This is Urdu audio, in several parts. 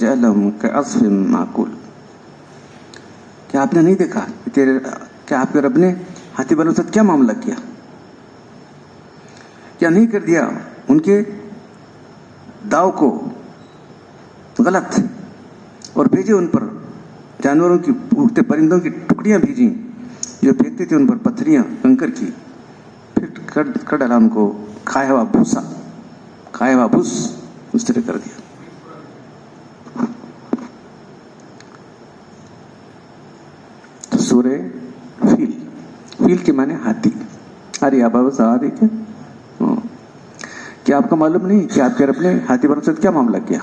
فجعلهم كعصف معقول. کیا آپ نے نہیں دیکھا کہ آپ کے رب نے ہاتھی والوں کے ساتھ کیا معاملہ کیا؟ کیا نہیں کر دیا ان کے داؤ کو غلط اور بھیجے ان پر جانوروں کی اڑتے پرندوں کی ٹکڑیاں بھیجیں جو پھینکتے تھے ان پر پتھریاں کنکر کی، پھر کر ڈالا ان کو کھایا ہوا بھوسا، کھایا ہوا بھوس اس طرح کر دیا. تو سورہ فیل کے معنی ہاتھی. ارے آبا سواری کیا آپ کو معلوم نہیں کہ آپ کے رب نے ہاتھی والوں کے ساتھ کیا معاملہ کیا؟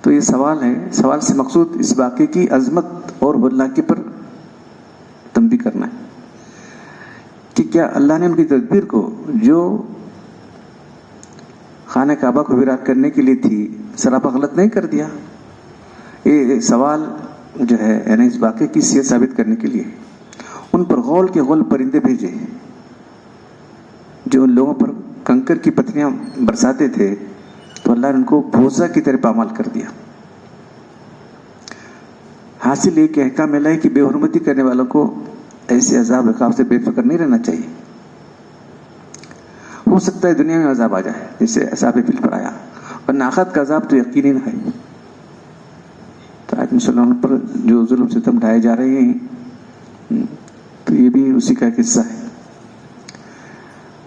تو یہ سوال ہے. سوال سے مقصود اس واقعے کی عظمت اور ہولناکی پر تنبیہ کرنا ہے کہ کیا اللہ نے ان کی تدبیر کو جو خانہ کعبہ کو ویران کرنے کے لیے تھی سراپا غلط نہیں کر دیا؟ یہ سوال جو ہے یعنی اس واقعے کی صحت ثابت کرنے کے لیے ان پر غول کے غول پرندے بھیجے جو ان لوگوں پر کنکر کی پتھریاں برساتے تھے، تو اللہ نے ان کو بھوسا کی طرح پامال کر دیا. حاصل یہ کہ احکام الہی کی بے حرمتی کرنے والوں کو ایسے عذاب عقاب سے بے فکر نہیں رہنا چاہیے. ہو سکتا ہے دنیا میں عذاب آ جائے جیسے عذاب فیل پر آیا، ورنہ آخرت کا عذاب تو یقینی ہے. تو آج مسلمانوں پر جو ظلم ستم ڈھائے جا رہے ہیں تو یہ بھی اسی کا ایک حصہ ہے.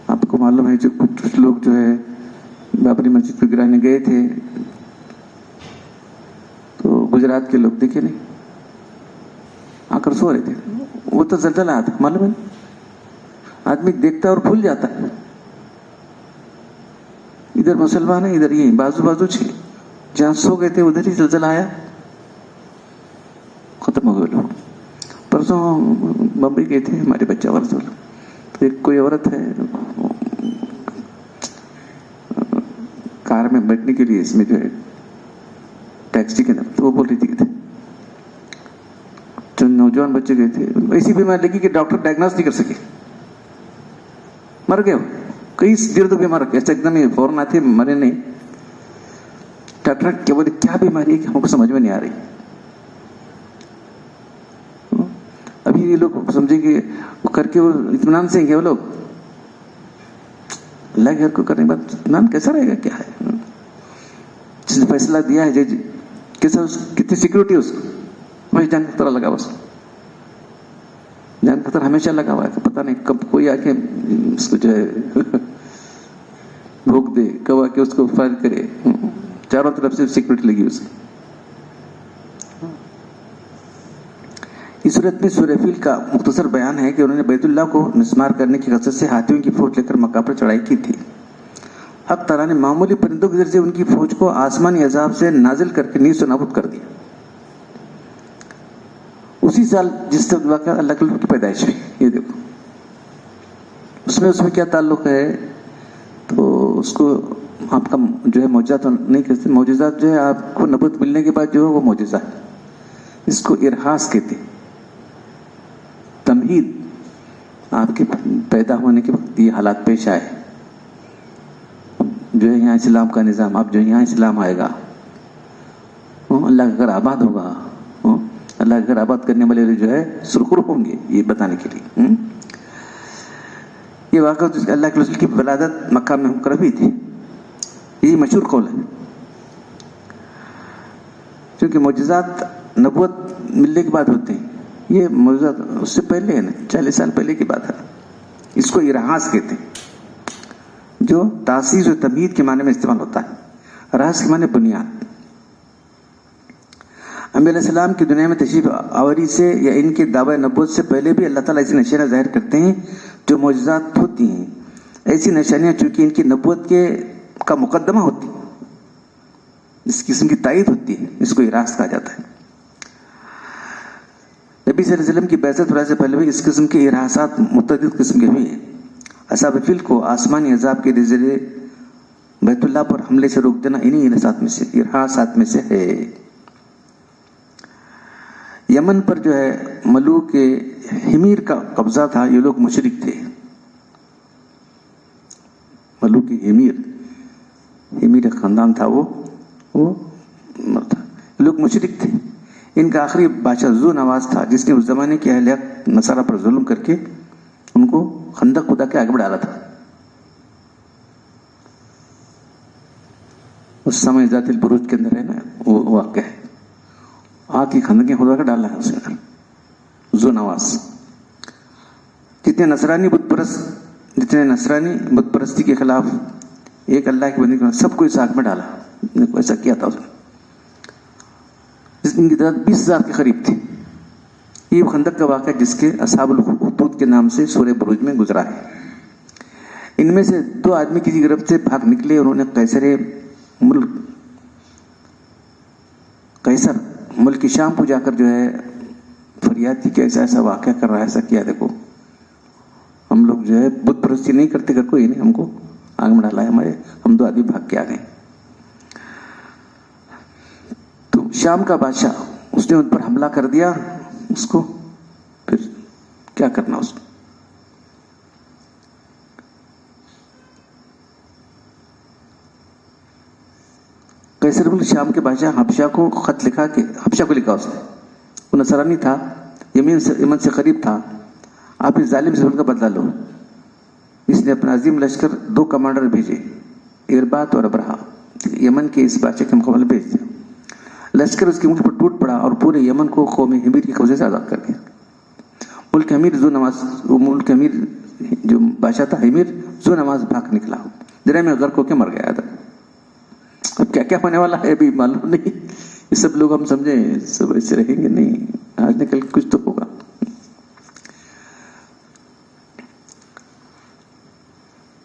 آپ کو معلوم ہے جو کچھ لوگ جو ہے بابری مسجد کو گرانے گئے تھے تو گجرات کے لوگ دیکھے نہیں آ کر سو رہے تھے. وہ تو زلزلہ آیا تھا معلوم ہے، آدمی دیکھتا ہے اور بھول جاتا ہے. ادھر مسلمان ہے ادھر یہ بازو بازو چھ جہاں سو گئے تھے ادھر ہی زلزلہ آیا، ختم ہو گئے لوگ. پرسوں بمبئی گئے تھے ہمارے بچہ ورزول، تو ایک کوئی عورت ہے کار میں بیٹھنے کے لیے اس میں جو ہے ٹیکسی کے اندر، تو وہ بول رہی تھی کہ چند نوجوان بچے گئے تھے، ایسی بیماری لگی کہ ڈاکٹر ڈائگنوز نہیں کر سکے، مر گئے. کئی دیر تک بیمار رکھے ایسا ایک دم فوراً آتے مرے نہیں. ڈاکٹر کیا بولے کیا بیماری ہے کہ ہم کو سمجھ میں نہیں آ رہی. ابھی یہ لوگ سمجھیں گے وہ کر کے وہ اطمینان سے گے، وہ لوگ اللہ کے گھر کو کرنے کے بعد اطمینان کیسا رہے گا؟ کیا ہے جس نے فیصلہ دیا ہے جج کیسا، کتنی سیکورٹی اس کو، بس جان خطرہ لگا، بس جان خطرہ ہمیشہ لگا ہوا ہے. پتہ نہیں کب کوئی آ کے اس کو جو ہے بھوک دے، کب آ کے اس کو فائر کرے. چاروں طرف سے سیکورٹی لگی اس کی. اس صورت میں سورہ فیل کا مختصر بیان ہے کہ انہوں نے بیت اللہ کو مسمار کرنے کی قصد سے ہاتھیوں کی فوج لے کر مکہ پر چڑھائی کی تھی. حق تعالیٰ نے معمولی پرندوں کے ذریعے ان کی فوج کو آسمانی عذاب سے نازل کر کے نیز و نابود کر دیا. اسی سال جس وقت اللہ کے کی پیدائش ہوئی، یہ دیکھو اس میں کیا تعلق ہے. تو اس کو آپ کا جو ہے معجزات نہیں کہتے، معجزات جو ہے آپ کو نبوت ملنے کے بعد جو ہے وہ معجزہ ہے. اس کو ارحاس کہتے ہیں، تمہید. آپ کے پیدا ہونے کے وقت یہ حالات پیش آئے، جو ہے یہاں اسلام کا نظام، اب جو یہاں اسلام آئے گا، اللہ کا گھر آباد ہوگا، اللہ کا گھر آباد کرنے والے جو ہے سرخرو ہوں گے، یہ بتانے کے لیے. یہ واقعہ اللہ کے رسول کی ولادت مکہ میں ہو کر بھی تھی. یہ مشہور قول ہے، کیونکہ معجزات نبوت ملنے کے بعد ہوتے ہیں. یہ معجزات اس سے پہلے ہے نا، 40 سال پہلے کی بات ہے. اس کو ارحاس کہتے ہیں، جو تاسیس و تمہید کے معنی میں استعمال ہوتا ہے. راس کے معنی بنیاد. انبیاء علیہ السلام کی دنیا میں تشریف آوری سے یا ان کے دعوی نبوت سے پہلے بھی اللہ تعالیٰ ایسی نشانیاں ظاہر کرتے ہیں جو معجزات ہوتی ہیں. ایسی نشانیاں چونکہ ان کی نبوت کا مقدمہ ہوتی ہیں، اس قسم کی تائید ہوتی ہے، اس کو ارحاس کہا جاتا ہے. نبی صلی اللہ علیہ وسلم کی بعثت سے پہلے بھی اس قسم کے ارحاسات متعدد قسم کے ہوئے ہیں. اصحاب فیل کو آسمانی عذاب کے ذریعے بیت اللہ پر حملے سے روک دینا انہی ارحاسات میں سے ہے. یمن پر جو ہے ملوک حمیر کا قبضہ تھا. یہ لوگ مشرک تھے. ملوک حمیر خاندان تھا، وہ تھا. لوگ مشرک تھے. ان کا آخری بادشاہ ذو نواز تھا جس نے اس زمانے کے اہل حق نصارہ پر ظلم کر کے ان کو خندق کھدا کے آگے بڑھانا تھا. اس سمے ذات البروج کے اندر ہے نا وہ واقعہ ہے. آگ کی خندقیں خدا کا ڈالا ہے اس کے اندر ذو نواز. جتنے نصرانی بت پرستی کے خلاف ایک اللہ کی بندی کے سب کو اس آگ میں ڈالا. ایسا کیا تھا اس نے جس کی تعداد 20,000 کے قریب تھی. یہ خندق کا واقعہ جس کے اصحاب الخدود کے نام سے سورہ بروج میں گزرا ہے. ان میں سے 2 آدمی کسی گرفت سے بھاگ نکلے. انہوں نے قیصر ملک کی شام کو جا کر جو ہے فریاد کی کہ ایسا واقعہ کر رہا ہے, ایسا کیا, دیکھو ہم لوگ جو ہے بت پرستی نہیں کرتے, کر کوئی نہیں, ہم کو آگ میں ڈالا ہے. ہم 2 آدمی بھاگ کے آ گئے. تو شام کا بادشاہ اس نے ان پر حملہ کر دیا. اس کو پھر کیا کرنا اس کو. قیصر ملک شام کے بادشاہ حبشہ کو خط لکھا کہ حبشہ کو لکھا اس نے. وہ نصرانی تھا, یمن سے قریب تھا. آپ اس ظالم سے ان کا بدلہ لو. اس نے اپنا عظیم لشکر 2 کمانڈر بھیجے, اربات اور ابرہا, یمن کے اس بادشاہ کے مقابلے بھیج دیا. لشکر اس کے ملک پر ٹوٹ پڑا اور پورے یمن کو قوم حمیر کے قبضے سے آزاد کر دیا. ملک حمیر ذو نواز, وہ ملک حمیر جو بادشاہ تھا حمیر ذو نواز بھاگ نکلا, دریا میں غرق ہو کے مر گیا تھا. اب کیا کیا ہونے والا ہے ابھی معلوم نہیں. یہ سب لوگ ہم سمجھیں سب ایسے رہیں گے نہیں, آج نکل کچھ تو ہوگا.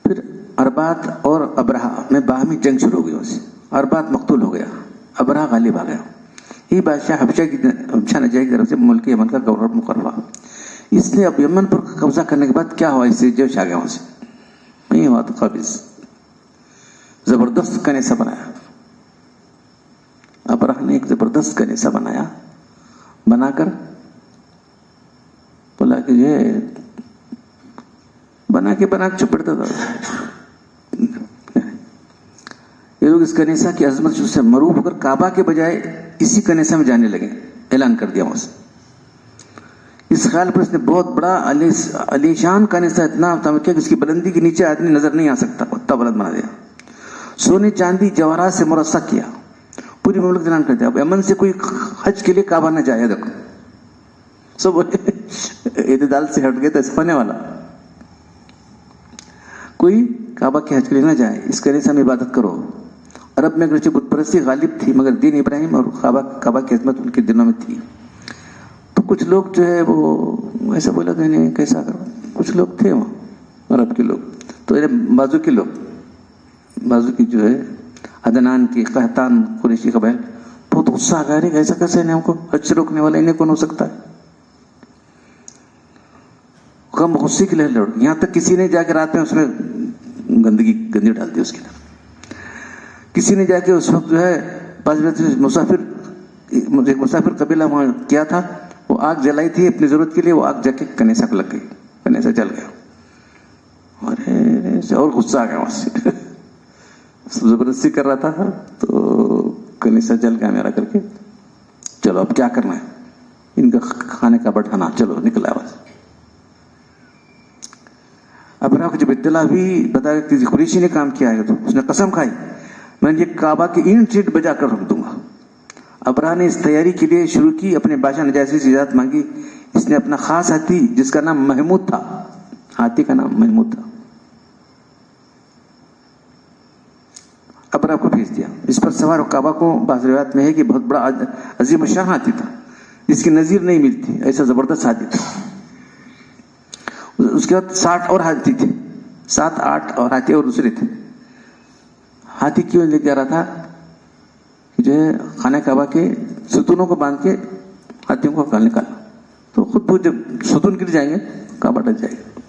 پھر اربات اور ابرہا میں باہمی جنگ شروع ہو گئی. اربات مقتول ہو گیا, ابرہا غالب آ گیا. یہ بادشاہ حبشہ نجاشی کی طرف سے ملک یمن کا گورنر مقرر ہوا. اس نے اب یمن پر قبضہ کرنے کے بعد کیا ہوا, اس سے جوش آ گیا وہاں سے. نہیں ہوا تو قابض زبردست کنیسا بنایا. ابرہا نے ایک زبردست کنیسا بنایا, بنا کر بولا کہ یہ بنا کے چپڑتا تھا. یہ لوگ اس کنیسا کی عظمت سے مروب ہو کر کعبہ کے بجائے اسی کنیسا میں جانے لگے. اعلان کر دیا وہاں سے. اس خیال پر اس نے بہت بڑا علیشان کنیسا, اتنا کہ اس کی بلندی کے نیچے آدمی نظر نہیں آ سکتا, اتنا بلند بنا دیا. سونے چاندی جواہرات سے مرصع کیا. پوری مملکت اعلان کر دیا اب یمن سے کوئی حج کے لیے کعبہ نہ جائے. دیکھو سب اعتدال سے ہٹ گئے تو ہونے والا, کوئی کعبہ کے حج کے لیے نہ جائے, اس کنیسے میں عبادت کرو. عرب میں اگرچہ بت پرستی غالب تھی مگر دین ابراہیم اور کعبہ کی عظمت ان کے دلوں میں تھی. تو کچھ لوگ جو ہے وہ ایسا بولا کہ نہیں کیسا کرو. کچھ لوگ تھے وہاں عرب کے لوگ, تو بازو کے لوگ, بازو کی جو ہے عدنان کی قحطان قریشی قبائل بہت غصہ آ گیا. ایسا کیسے ہم کو حج سے روکنے والا انہیں کون ہو سکتا ہے. غم غصے کی لہر لڑ, یہاں تک کسی نے جا کے رات میں اس میں گندی ڈال دی اس کے اندر. کسی نے جا کے اس وقت جو ہے مسافر قبیلہ وہاں کیا تھا, وہ آگ جلائی تھی اپنی ضرورت کے لیے. وہ آگ جا کے کنیسا کو لگ گئی, کنیسا جل گیا. اور غصہ آ گیا وہاں سے. زبردستی کر رہا تھا تو کنیسا جل گیا میرا کر کے. چلو اب کیا کرنا ہے, ان کا کھانے کا بٹھانا. چلو نکلا آواز. ابرہا کو جب اطلاع ہوئی بتایا کہ قریشی نے کام کیا ہے تو اس نے قسم کھائی میں یہ کعبہ کی اینٹ چیٹ بجا کر رکھ دوں گا. ابرہا نے اس تیاری کے لیے شروع کی. اپنے بادشاہ نجاشی سے اجازت مانگی. اس نے اپنا خاص ہاتھی جس کا نام محمود تھا, ہاتھی کا نام محمود تھا, ابرہا کو بھیج دیا. اس پر سوار کعبہ کو بعض روایات میں ہے کہ بہت بڑا عظیم الشان ہاتھی تھا جس کی نظیر نہیں ملتی, ایسا زبردست ہاتھی تھا. اس کے بعد 60 اور ہاتھی تھے, 7-8 اور ہاتھی اور دوسرے تھے. ہاتھی کیوں لے کے آ رہا تھا جو ہے خانہ کعبہ کے ستونوں کو باندھ کے ہاتھیوں کو نکالا, تو خود وہ جب ستون گر جائیں گے کعبہ ڈل جائے گا.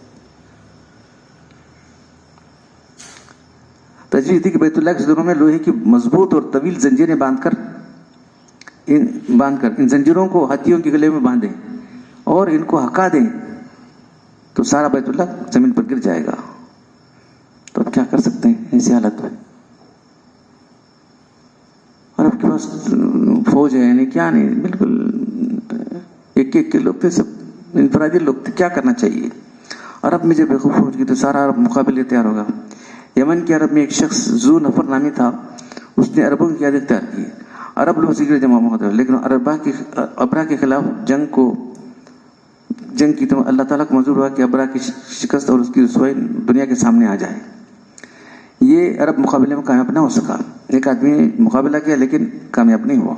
تجویز تھی کہ بیت اللہ کے ستونوں میں لوہے کی مضبوط اور طویل زنجیریں باندھ کر ان زنجیروں کو ہاتھیوں کے گلے میں باندھیں اور ان کو ہکا دیں تو سارا بیت اللہ زمین پر گر جائے گا. تو اب کیا کر سکتے ہیں ایسی حالت میں. اور اب کے پاس فوج ہے نہیں کیا نہیں، بالکل ایک ایک کے لوگ تھے، سب انفرادی لوگ تھے، کیا کرنا چاہیے. عرب میں جب بیوقوف فوج کی تو سارا عرب مقابلے تیار ہوگا. یمن کے عرب میں ایک شخص ذو نفر نامی تھا، اس نے عربوں کی قیادت اختیار کی. عرب لوگ سیکرے جمع ہوتے، لیکن ابرا کے خلاف جنگ کی تو اللہ تعالیٰ کو منظور ہوا کہ ابرا کی شکست اور اس کی رسوائی دنیا کے سامنے آ جائے. یہ عرب مقابلے میں کامیاب نہ ہو سکا. ایک آدمی نے مقابلہ کیا لیکن کامیاب نہیں ہوا.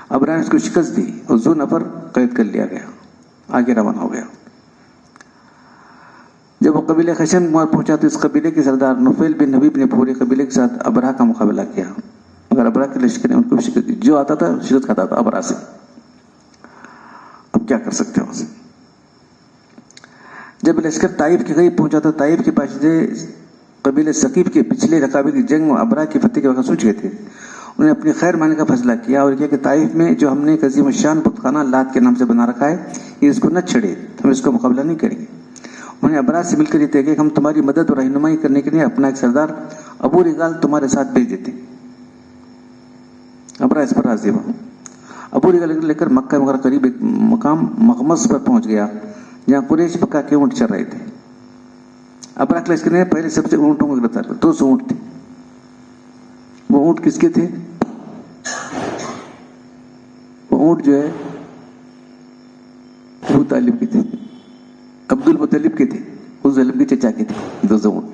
ابرا نے اس کو شکست دی اور ذو نفر قید کر لیا گیا، آگے روانہ ہو گیا. جب وہ قبیلہ خشن پہنچا تو اس قبیلے کے سردار نفیل بن حبیب نے پورے قبیلے کے ساتھ ابرا کا مقابلہ کیا، مگر ابرا کے لشکر نے ان کو شکست دی. جو آتا تھا شکست کھاتا تھا ابرا سے. اب کیا کر سکتے ہو. جب لشکر طائف کے قریب پہنچا تو طائف کے باشندے قبیلے ثقیف کے پچھلے رقابے کی جنگ اور ابرا کی فتح کے وقت سوچ گئے تھے. انہوں نے اپنی خیر ماننے کا فیصلہ کیا اور کیا کہ طائف میں جو ہم نے ایک عظیم الشان بت خانہ لات کے نام سے بنا رکھا ہے، یہ اس کو نہ چھڑے، ہم اس کو مقابلہ نہیں کریں گے. انہوں نے ابرا سے مل کر یہ طے کیا کہ ہم تمہاری مدد اور رہنمائی کرنے کے لیے اپنا ایک سردار ابو رگال تمہارے ساتھ بھیج دیتے. ابرا اس پر راضی ہوا. ابو رگال لے کر مکہ مغرب قریب ایک مقام مغمس پر پہنچ گیا جہاں قریش پکا کے اونٹ چل رہے تھے. ابرا کے لشکر نے پہلے سب سے اونٹوں کو گرفتار کیا. 200 اونٹ تھے. وہ اونٹ کس کے تھے؟ وہ اونٹ جو ہے ابو طالب کے تھے، عبد المطلب کے تھے، اس ظلم کے چچا کے تھے. 200 اونٹ.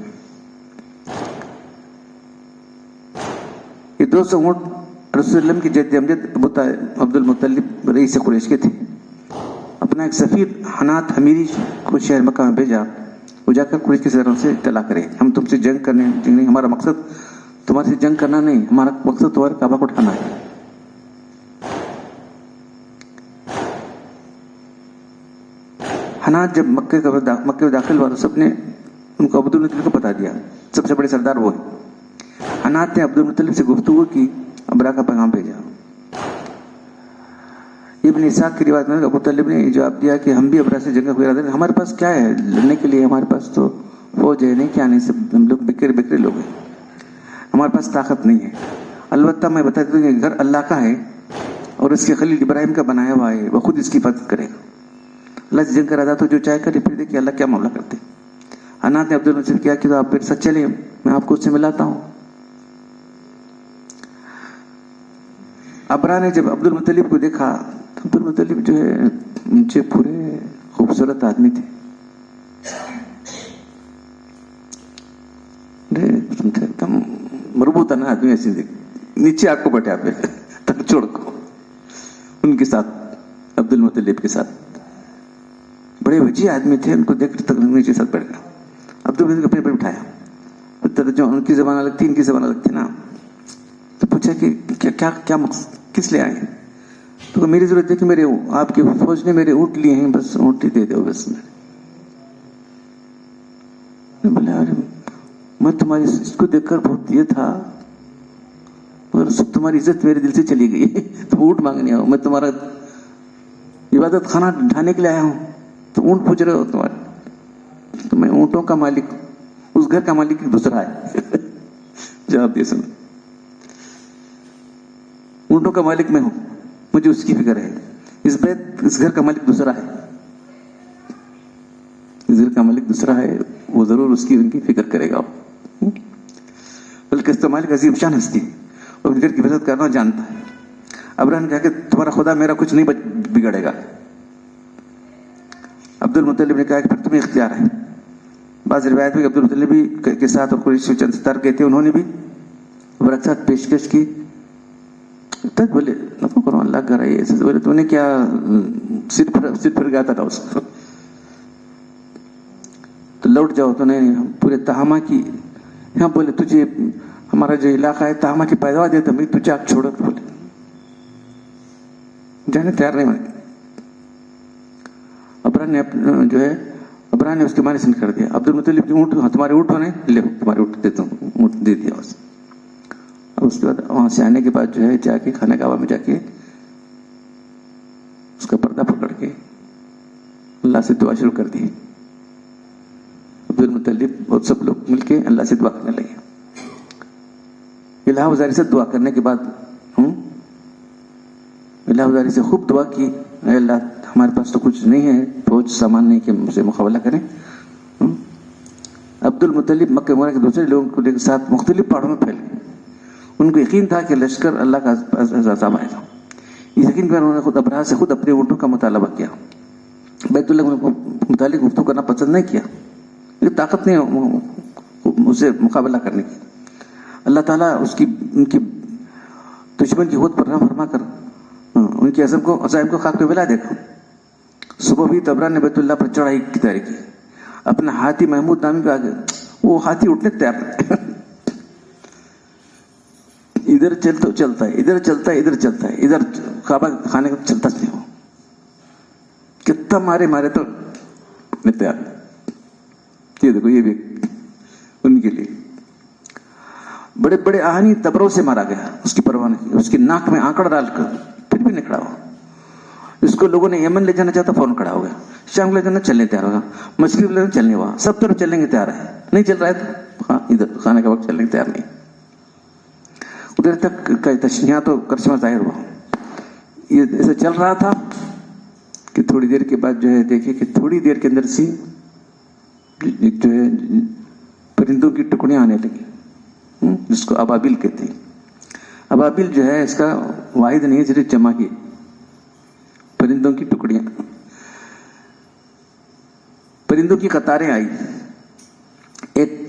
یہ 200 اونٹ رسول اللہ کے جد امجد عبد المطلب رئیس قریش کے تھے. اپنا ایک سفیر حنات حمیری کو شہر مکہ میں بھیجا. وہ جا کر قریش کے سرداروں سے اطلاع کرے، ہم تم سے جنگ کرنے نہیں، ہمارا مقصد تمہارے سے جنگ کرنا نہیں، ہمارا مقصد تمہارے کعبہ کو اٹھانا ہے. حنات جب مکے میں داخل ہوا تو سب نے ان کو عبد المطلب کو بتا دیا. سب سے بڑے سردار وہ ہیں. حنات نے عبد المطلب سے گفتگو کی، ابرا کا پیغام بھیجا. ابن اسحاق کی روایت میں ابو طالب نے جواب دیا کہ ہم بھی ابرا سے جنگ کا ارادہ نہیں، ہمارے پاس کیا ہے لڑنے کے لیے، ہمارے پاس تو فوج ہے نہیں، کیا نہیں، سب ہم لوگ بکھرے لوگ ہیں، ہمارے پاس طاقت نہیں ہے. البتہ میں بتا دیتا ہوں کہ گھر اللہ کا ہے اور اس کے خلیل ابراہیم کا بنایا ہوا ہے، وہ خود اس کی حفاظت کرے گا. اللہ سے جنگ کا ارادہ تو جو چاہے کرے، پھر دیکھیے اللہ کیا معاملہ کرتے. حنات نے عبد المطلب کیا کہ تو آپ میرے ساتھ چلیں، میں آپ کو اس سے ملاتا ہوں. ابرا نے جب عبد المطلب کو دیکھا، عبد المطلب جو ہے نیچے پورے خوبصورت آدمی تھے، ایک دم مربوطہ نا آدمی، ایسے نیچے آپ کو بٹا پہ تک چھوڑ کو ان کے ساتھ، عبد المطلب کے ساتھ بڑے وجیح آدمی تھے. ان کو دیکھ کر تک نیچے ساتھ بیٹھ گیا. عبد المطلب کو اپنے پر بٹھایا. جو ان کی زبان الگ تھی، ان کی زبان الگ تھی نا. تو پوچھا کہ کیا مقصد، کس لیے آئے ہیں؟ تو میری ضرورت ہے کہ میرے آپ کی فوج نے میرے اونٹ لیے ہیں، بس اونٹ ہی دے دو بس. بولا میں تمہاری اس کو دیکھ کر بہت یہ تھا، مگر سب تمہاری عزت میرے دل سے چلی گئی. تم اونٹ مانگنے آؤ، میں تمہارا عبادت خانہ ڈھانے کے لیے آیا ہوں، تو اونٹ پوچھ رہے ہو تمہارے. تو میں اونٹوں کا مالک، اس گھر کا مالک دوسرا ہے. جواب دیا، سن، اونٹوں کا مالک میں ہوں، مجھے اس کی فکر ہے. اس گھر کا مالک دوسرا ہے، اس گھر کا مالک دوسرا ہے، وہ ضرور اس کی ان کی فکر کرے گا. بلکہ اس کا مالک عظیم شان ہستی ہے، وہ گھر کی حفاظت کرنا جانتا ہے. ابرا نے کہا کہ تمہارا خدا میرا کچھ نہیں بگڑے گا. عبد المطلب نے کہا کہ پھر تمہیں اختیار ہے. بعض روایت میں عبد المطلب کے ساتھ اور قریش سے چند ستار گئے تھے، انہوں نے بھی ابرا کے ساتھ پیشکش کی. تک بولے نفو کرو، اللہ کر رہی ہے. بولے تو نے کیا سر پھر گیا تھا اس کو، تو لوٹ جاؤ. تو نہیں، ہم پورے تہامہ کی، ہاں بولے تجھے ہمارا جو علاقہ ہے تہامہ کی پیداوار دیتا، میں تجھے آگ چھوڑو. بولے جانے تیار نہیں بنے. ابرا نے اس کے معنی سن کر دیا. عبد المطلب کی اونٹ، تمہارے اونٹ ہونے لے، تمہارے اونٹ دیتا ہوں، اونٹ دے دیا اس. اور اس کے بعد وہاں سے آنے کے بعد جو ہے جا کے خانہ کعبہ میں جا کے اس کا پردہ پکڑ کے اللہ سے دعا شروع کر دی. عبد المطلب اور سب لوگ مل کے اللہ سے دعا کرنے لگے. الہ وزاری سے دعا کرنے کے بعد اللہ ازاری سے خوب دعا کی، اے اللہ ہمارے پاس تو کچھ نہیں ہے، فوج سامان نہیں کہ ہم سے مقابلہ کریں. عبد المطلب مکہ معظمہ کے دوسرے لوگوں کے ساتھ مختلف پہاڑوں میں پھیل گئے. ان کو یقین تھا کہ لشکر اللہ کا عذاب آئے گا. اس یقین پر انہوں نے خود ابراہ سے خود اپنے اونٹوں کا مطالبہ کیا. بیت اللہ کے متعلق گفتگو کرنا پسند نہیں کیا، لیکن طاقت نہیں اسے مقابلہ کرنے کی. اللہ تعالیٰ ان کی دشمن کی ہود پر رحم فرما کر ان کے عزائم کو خاک پہ ملا دے گا. صبح بھی ابراہ نے بیت اللہ پر چڑھائی کی تیاری کی. اپنا ہاتھی محمود نامی پہ آ گئے. وہ ہاتھی اٹھنے تیار نہیں، ادھر چلتا ہے ادھر چلتا ہے ادھر چلتا ہے، ادھر کعبہ خانے کا چلتا نہیں. ہو کتنا مارے تو تیار. یہ دیکھو، یہ بھی ان کے لیے بڑے بڑے آہنی تبروں سے مارا گیا، اس کی پرواہ نہیں کی. اس کی ناک میں آنکڑ ڈال کر پھر بھی نہیں کھڑا ہوا. اس کو لوگوں نے یمن لے جانا چاہتا، فوراً کھڑا ہو گیا. شام لے جانا چلنے تیار ہوگا، مشرق لے جانا چلنے ہوا، سب طرف چلنے کے تیار ہے. نہیں چل رہا ہے تو ہاں ادھر کھانے کا وقت چلنے کے تیار نہیں. ادھر تک کا تشنیہ تو کرشمہ ظاہر ہوا. یہ ایسا چل رہا تھا کہ تھوڑی دیر کے بعد جو ہے دیکھے کہ تھوڑی دیر کے اندر سی جو ہے پرندوں کی ٹکڑیاں آنے لگی، جس کو ابابیل کہتے ہیں. ابابیل جو ہے اس کا واحد نہیں ہے، صرف جمع کی پرندوں کی ٹکڑیاں. پرندوں کی قطاریں آئی،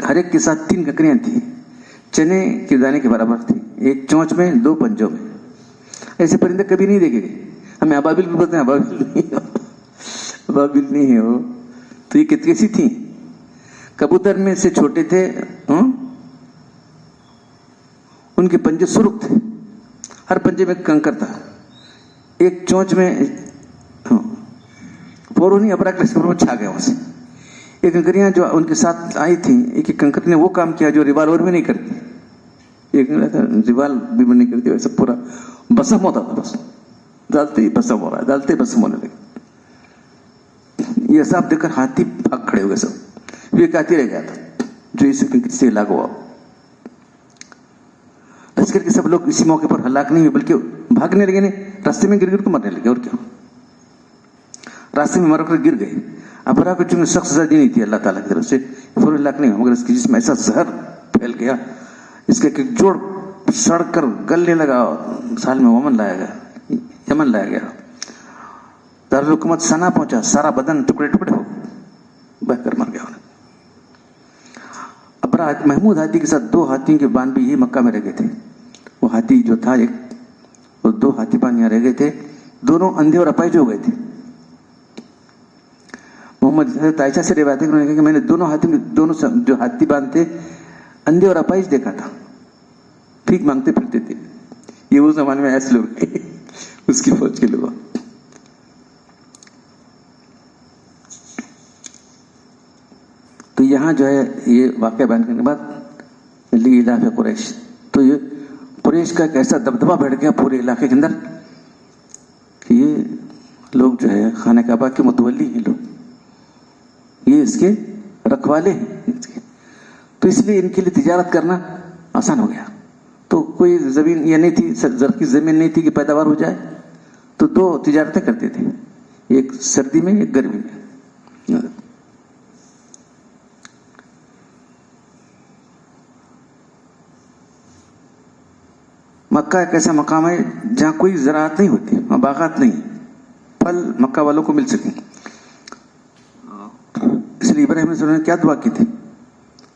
ہر ایک کے ساتھ 3 ککریاں تھیں، چنے کے دانے کے برابر تھی، ایک چونچ میں 2 پنجوں میں. ایسے پرندے کبھی نہیں دیکھے گئے. ہمیں ابابیل بھی بولتے ہیں، ابابیل نہیں ہے وہ. تو یہ کیسی تھیں؟ کبوتر میں سے چھوٹے تھے، ان کے پنجے سرخ تھے، ہر پنجے میں کنکر تھا. ایک چونچ میں فوراً ہی ابراہ کے لشکر میں چھا گیا وہاں سے. یہ کنکریاں جو ان کے ساتھ آئی تھیں، ایک ایک کنکر نے وہ کام کیا جو ریوالور میں نہیں کرتی. ایک ریوال بھی نہیں کرتی، ویسے پورا بسم ہوتا تھا. بس ڈالتے ہی بسم ہو رہا ہے، ڈالتے بسم ہونے لگے. یہ سب دیکھ کر ہاتھی بھاگ کھڑے ہو گئے. سب یہ ہاتھی رہ گیا تھا جو اس کنکر سے ہلاک ہوا. لشکر کے سب لوگ اسی موقع پر ہلاک نہیں ہوئے، بلکہ بھاگنے لگے، نہیں راستے میں گر کو مرنے لگے. اور کیا، راستے میں مر کر گر گئے. ابراہ کو چونکہ سخت سزا دی نہیں تھی اللہ تعالیٰ کی طرف سے، فوراً ہلاک نہیں ہوا، مگر اس کے جسم ایسا زہر پھیل گیا، اس کا ایک جوڑ سڑ کر گلنے لگا. سال میں یمن لایا گیا. دارالحکومت سنا پہنچا، سارا بدن ٹکڑے ٹکڑے ہو بہ کر مر گیا. ابراہ محمود ہاتھی کے ساتھ 2 ہاتھیوں کے بان بھی یہ مکہ میں رہ گئے تھے. وہ ہاتھی جو تھا ایک، وہ 2 ہاتھی بان یہاں رہ گئے تھے. دونوں اندھے اور اپاہج ہو گئے تھے. محمد حضرت عائشہ سے روایت ہے کہ انہوں نے کہا کہ میں نے دونوں جو ہاتھی بان تھے اندھے اور اپاہج دیکھا تھا، ٹھیک مانگتے پھرتے تھے. یہ وہ زمانے میں ایسے لوگ اس کی فوج کے لوگ. تو یہاں جو ہے یہ واقعہ بیان کرنے کے بعد لیلاف قریش، تو یہ قریش کا ایک ایسا دبدبہ بیٹھ گیا پورے علاقے کے اندر کہ یہ لوگ جو ہے خانہ کعبہ کے متولی ہیں، لوگ یہ اس کے رکھوالے ہیں. تو اس لیے ان کے لیے تجارت کرنا آسان ہو گیا. تو کوئی زمین یہ نہیں تھی، زرخیز زمین نہیں تھی کہ پیداوار ہو جائے. تو 2 تجارتیں کرتے تھے، ایک سردی میں ایک گرمی میں. مکہ ایک ایسا مقام ہے جہاں کوئی زراعت نہیں ہوتی، وہاں باغات نہیں، پھل مکہ والوں کو مل سکیں. اس لیے ابراہیم علیہ السلام نے کیا دعا کی تھی؟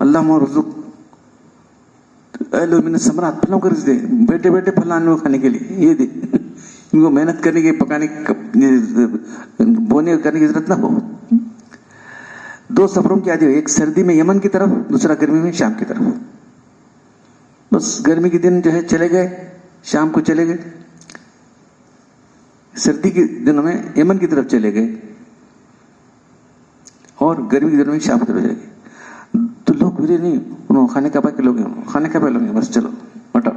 اللہ رزق اہل من الثمرات، پھلوں کا رزق دے، بیٹے بیٹے پھل آنے کھانے کے لیے یہ دے. ان کو محنت کرنے کی، پکانے کی، بونے کرنے کی ضرورت نہ ہو. 2 سفروں کی عادی، ایک سردی میں یمن کی طرف، دوسرا گرمی میں شام کی طرف. بس گرمی کے دن جو ہے چلے گئے، شام کو چلے گئے. سردی کے دنوں میں یمن کی طرف چلے گئے اور گرمی کے دنوں میں شام کی طرف چلے گئے. تو لوگ میرے نہیں، انہوں خانے کعبہ کے لوگ ہیں، خانے کعبہ لوگ ہیں، بس چلو ہٹا.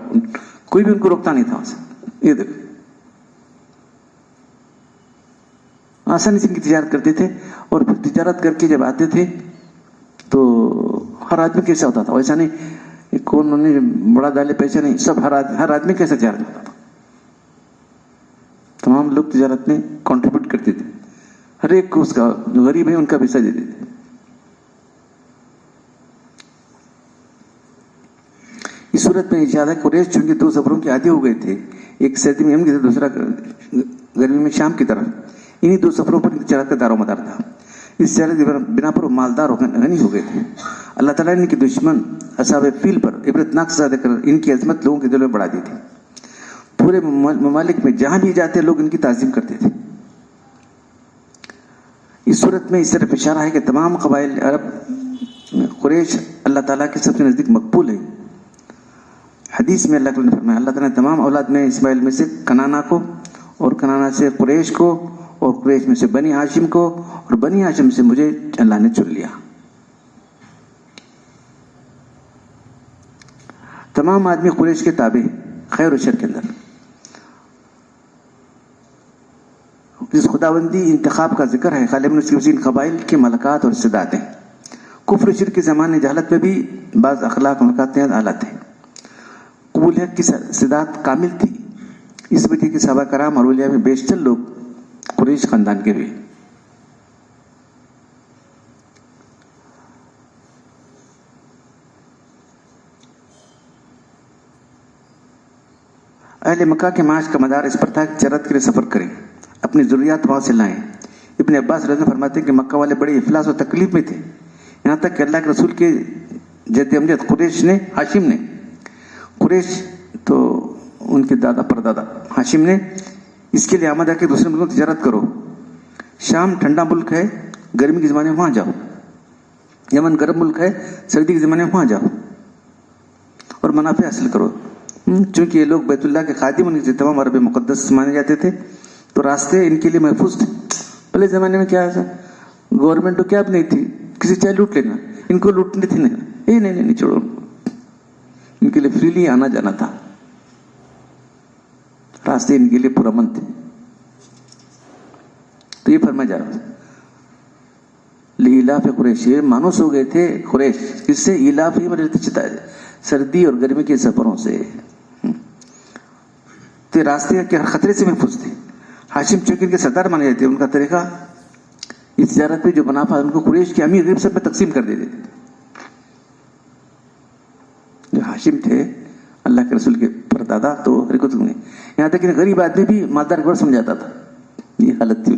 کوئی بھی ان کو روکتا نہیں تھا وہاں سے. یہ دیکھو آسانی سے ان کی تجارت کرتے تھے. اور پھر تجارت کر کے جب آتے تھے تو ہر آدمی کیسا ہوتا تھا، ویسا نہیں کون انہیں بڑا ڈالے پیسے نہیں، سب ہر آدمی کیسا تجارت ہوتا تھا. تمام لوگ تجارت میں کنٹریبیوٹ کرتے تھے, ہر ایک کو اس کا جو غریب ہے ان کا پیسہ دیتے تھے. اس صورت میں ارشاد ہے قریش چونکہ دو سفروں کے عادی ہو گئے تھے, ایک سردی میں یمن کی طرف, دوسرا گرمی میں شام کی طرف. انہی دو سفروں پر تجارت کا دار و مدار تھا. اس تجارت کی بنا پر وہ مالدار اور غنی ہو گئے تھے. اللہ تعالیٰ نے ان کے دشمن اصحاب فیل پر عبرتناک سزا دے کر ان کی عظمت لوگوں کے دلوں میں بڑھا دی تھی. پورے ممالک میں جہاں بھی جاتے لوگ ان کی تعظیم کرتے تھے. اس صورت میں اس طرف اشارہ ہے کہ تمام قبائل عرب قریش اللہ تعالیٰ کے سب سے نزدیک مقبول ہیں. حدیث میں اللہ تعالیٰ نے فرمایا, اللہ تعالیٰ نے تمام اولاد میں اسماعیل میں سے کنانا کو, اور کنانا سے قریش کو, اور قریش میں سے بنی ہاشم کو, اور بنی ہاشم سے مجھے اللہ نے چن لیا. تمام آدمی قریش کے تابع خیر و شر کے اندر. جس خداوندی انتخاب کا ذکر ہے غالباً اس کی وسیع قبائل کی ملکات اور استعداد ہیں. کفر و شرک کے زمانے جہالت میں بھی بعض اخلاق و ملکات اعلیٰ تھے. قبولیت کی استعداد کامل تھی. اس وجہ کے صحابہ کرام اور اولیاء میں بیشتر لوگ قریش خاندان کے ہوئے. اہل مکہ کے معاش کا مدار اس پر تھا کہ تجارت کے لیے سفر کریں, اپنی ضروریات وہاں سے لائیں. ابن عباس رضی اللہ عنہ فرماتے ہیں کہ مکہ والے بڑے افلاس و تکلیف میں تھے, یہاں تک کہ اللہ کے رسول کے جد امجد قریش نے, ہاشم نے, قریش تو ان کے دادا پردادا ہاشم نے اس کے لیے آمد ہے کہ دوسرے ملکوں میں تجارت کرو. شام ٹھنڈا ملک ہے, گرمی کے زمانے میں وہاں جاؤ. یمن گرم ملک ہے, سردی کے زمانے میں وہاں جاؤ اور منافع حاصل کرو. چونکہ یہ لوگ بیت اللہ کے خادم, ان کے تمام عرب مقدس مانے جاتے تھے, تو راستے ان کے لیے محفوظ تھے. پہلے زمانے میں کیا ہے, گورنمنٹ تو کیا بھی نہیں تھی, کسی چاہے لوٹ لینا, ان کو لوٹنے تھے نہیں چھوڑو, ان کے لیے فریلی آنا جانا تھا. راستے ان کے لیے پرامن تھے. تو یہ فرمایا جا رہا لیلاف قریش, یہ مانوس ہو گئے تھے قریش. اس سے ایلاف ہی مطلب سردی اور گرمی کے سفروں سے, تو راستے کے خطرے سے محفوظ تھے. ہاشم چونکہ ان کے سردار مانے جاتے, ان کا طریقہ اس تجارت پہ جو منافع ان کو قریش کے امیر غریب سب میں تقسیم کر دیتے تھے. جو ہاشم تھے اللہ کے رسول کے پردادا, تو حرکت میں یہاں تک کہ غریب آدمی بھی مالدار گھر سمجھاتا تھا. یہ حالت تھی.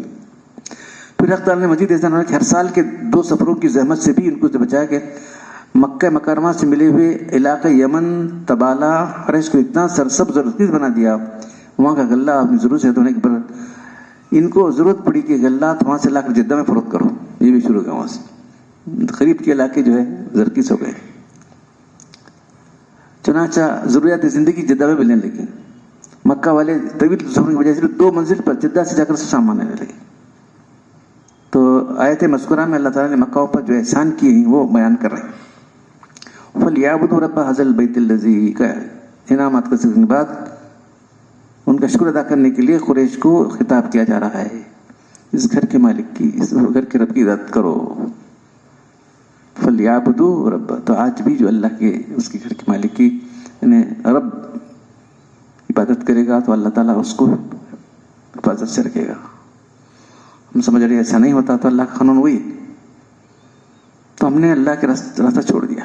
پھر حق تعالیٰ نے مزید ایسا نہ کہ ہر سال کے 2 سفروں کی زحمت سے بھی ان کو بچایا کہ مکہ مکرمہ سے ملے ہوئے علاقہ یمن تبالہ حرش کو اتنا سرسبز اور رخیص بنا دیا. وہاں کا غلہ اپنی ضرورت سے ہونے کے پر ان کو ضرورت پڑی کہ غلات وہاں سے لا کر جدہ میں فروخت کرو. یہ بھی شروع ہوا وہاں سے. قریب کے علاقے جو ہے زرخیص ہو گئے. چنانچہ ضروریات زندگی جدہ میں ملنے لگی. مکہ والے طویل سفر کی وجہ سے 2 منزل پر جدہ سے جا کر سامان آنے لگے. تو آیت مذکورہ میں اللہ تعالیٰ نے مکہ پر جو احسان کیے ہیں وہ بیان کر رہے ہیں. فَلْيَعْبُدُوا رَبَّ هَذَا الْبَيْتِ الَّذِي, کا انعامات کا ذکر کے بعد ان کا شکر ادا کرنے کے لیے قریش کو خطاب کیا جا رہا ہے. اس گھر کے مالک کی, اس گھر کے رب کی عزت کرو. فَلْيَعْبُدُوا رَبَّ, تو آج بھی جو اللہ کے اس کے گھر کے مالک کی یعنی رب عبادت کرے گا تو اللہ تعالیٰ اس کو حفاظت سے رکھے گا. ہم سمجھ رہے ایسا نہیں ہوتا تو اللہ کا قانون وہی, تو ہم نے اللہ کے راستہ چھوڑ دیا.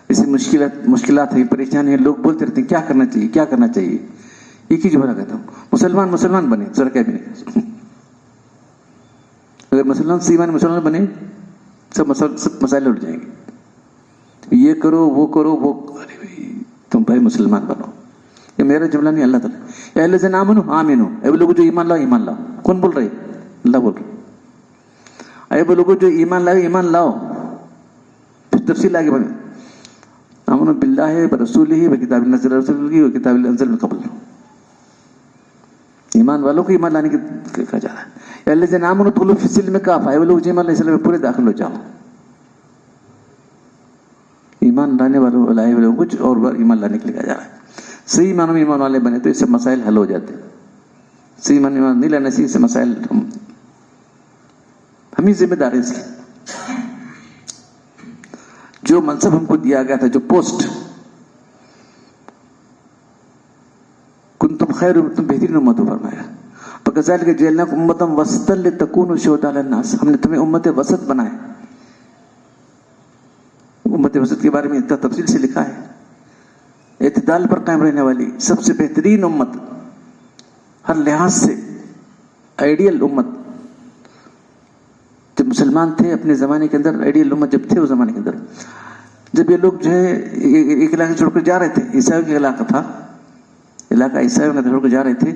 جیسے مشکلات ہیں, پریشانی ہیں, لوگ بولتے رہتے ہیں کیا کرنا چاہیے کیا کرنا چاہیے. ایک ہی جملہ کہتا ہوں, مسلمان بنے, ذرا کیا بنے. اگر مسلمان بنے سب مسائل اٹھ جائیں گے. یہ کرو وہ کرو وہ, ارے بھائی تم بھائی مسلمان بنو. یہ میرا جملہ نہیں, اللہ تعالیٰ. اے الذین آمنوا آمنوا, اے وہ لوگ جو ایمان لاؤ ایمان لاؤ. کون بول رہے؟ اللہ بول رہے. اے وہ لوگ جو ایمان لاؤ ایمان لاؤ. پھر تفصیل آگے بڑھے, آمنوا باللہ برسولہ وکتاب نزل رسولہ وکتاب انزل من قبل. ایمان والوں کو ایمان لانے کی کہا جا رہا ہے. اے الذین آمنوا ادخلوا فی السلم کافۃ, اے وہ لوگ جو ایمان لائے اسلام میں پورے داخل ہو جاؤ. ایمان لانے والوں لائے والوں کچھ اور ایمان لانے کے لیے کہا جا رہا ہے. صحیح ایمان میں ایمان والے بنے تو اس سے مسائل حل ہو جاتے. صحیح ایمان نہیں لانے سے اس سے مسائل ہم ہی ذمہ دار ہیں اس کی. جو منصب ہم کو دیا گیا تھا, جو پوسٹ, کنتم خیر, تم بہترین امت ہو فرمایا. وَكَذَلِكَ جَعَلْنَاكُمْ أُمَّةً وَسَطًا لِتَكُونُوا شُهَدَاءَ عَلَى النَّاسِ، ہم نے تمہیں امت وسط بنایا. امت وسط کے بارے میں اتنا تفصیل سے لکھا ہے. اعتدال پر قائم رہنے والی سب سے بہترین امت، ہر لحاظ سے آئیڈیل امت. جب مسلمان تھے اپنے زمانے کے اندر، آئیڈیل امت جب تھے اس زمانے کے اندر، جب یہ لوگ جو ہے ایک علاقے چھوڑ کر جا رہے تھے، عیسائیوں کا علاقہ تھا، علاقہ عیسائیوں کا چھوڑ کر جا رہے تھے،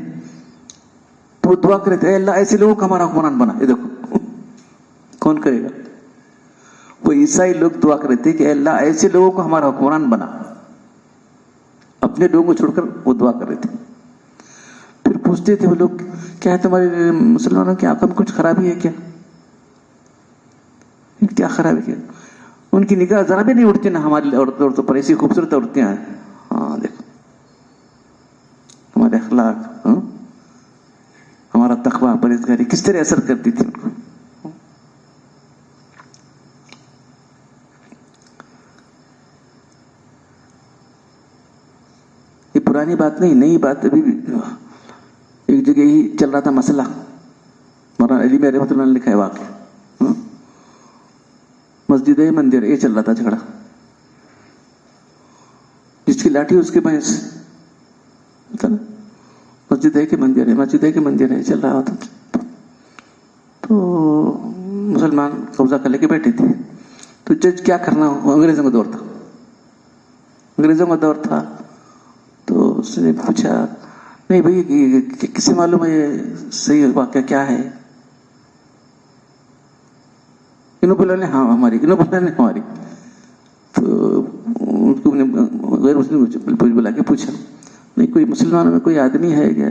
تو وہ دعا کرے تھے اے اللہ ایسے لوگوں کو ہمارا حکمران بنا. یہ دیکھو کون کرے گا؟ وہ عیسائی لوگ دعا کرے تھے کہ اے اللہ ایسے لوگوں کو ہمارا حکمران بنا. اپنے لوگوں کو چھوڑ کر وہ دعا کر رہے تھے. پھر پوچھتے تھے وہ لوگ کیا ہے تمہارے مسلمانوں کی آنکھوں میں کچھ خرابی ہے کیا خرابی کیا؟ ان کی نگاہ ذرا بھی نہیں اٹھتی نا ہماری عورتوں پر، ایسی خوبصورت عورتیں ہیں. ہاں دیکھو ہمارے اخلاق، ہمارا تقویٰ پرہیزگاری کس طرح اثر کرتی تھی ان کو. یہ پرانی بات نہیں، نئی بات. ابھی بھی ایک جگہ ہی چل رہا تھا مسئلہ، مولانا علی میں رحمۃ اللہ نے لکھا ہے واقعہ. مسجد ہے مندر ہے، یہ چل رہا تھا جھگڑا. جس کی لاٹھی اس کے بھینس، مسجد ہے کہ مندر ہے، مسجد ہے کہ مندر ہے، چل رہا تھا. تو مسلمان قبضہ کر لے کے بیٹھے تھے. تو جج کیا کرنا، انگریزوں کا دور تھا، انگریزوں کا دور تھا. تو اس نے پوچھا نہیں بھائی کسے معلوم ہے یہ صحیح واقعہ کیا ہے؟ انہوں بولا نے ہاں ہماری، انہوں بولا نے ہماری. تو ان کو غیر مسلم بلا کے پوچھا نہیں کوئی مسلمانوں میں کوئی آدمی ہے کیا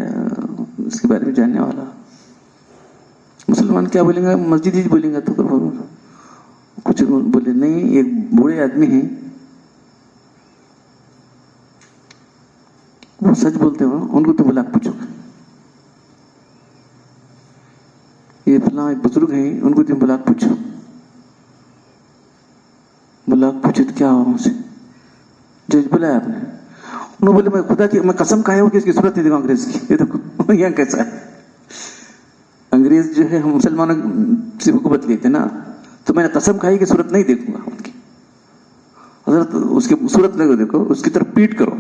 اس کے بارے میں جاننے والا؟ مسلمان کیا بولیں گا، مسجد ہی بولیں گا. تو کچھ بولے نہیں، ایک بوڑھے آدمی ہیں وہ سچ بولتے ہو، ان کو تو بلا کے پوچھو. یہ فلاں ایک بزرگ ہیں، ان کو تم بلا کے پوچھو. بلا کے پوچھے تو کیا ہوا مجھ سے؟ جج بلایا آپ نے؟ انہوں بولے میں خدا کی میں قسم کھایا ہوں کہ اس کی صورت نہیں دیکھوں انگریز کی. یہ دیکھو یہاں کیسا ہے، انگریز جو ہے ہم مسلمانوں سے حکومت لیتے نا، تو میں نے قسم کھائی کہ صورت نہیں دیکھوں گا ان کی. حضرت اس کی صورت لگو دیکھو، اس کی طرف پیٹ کرو.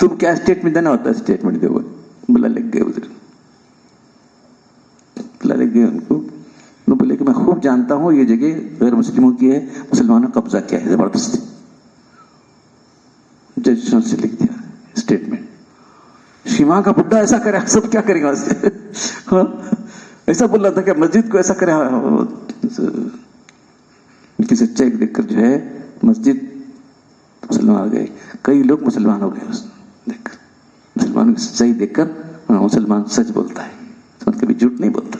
تم کیا اسٹیٹمنٹ دینا ہوتا ہے، اسٹیٹمنٹ دو. بلا لگ گئے ادھر، بلا لگ گئے ان کو. بولے کہ میں خوب جانتا ہوں یہ جگہ غیر مسلموں کی ہے، مسلمانوں نے قبضہ کیا ہے زبردستی. جج سے لکھ دیا اسٹیٹمنٹ. شیما کا بڈھا ایسا کرے سب کیا کرے گا اسے؟ ایسا بول رہا تھا کہ مسجد کو ایسا کرے. ان کی سچائی دیکھ کر جو ہے مسجد مسلمان آ گئے، کئی لوگ مسلمان ہو گئے. دیکھ کر مسلمانوں کی سچائی دیکھ کر مسلمان سچ بولتا ہے، کبھی جھوٹ نہیں بولتا.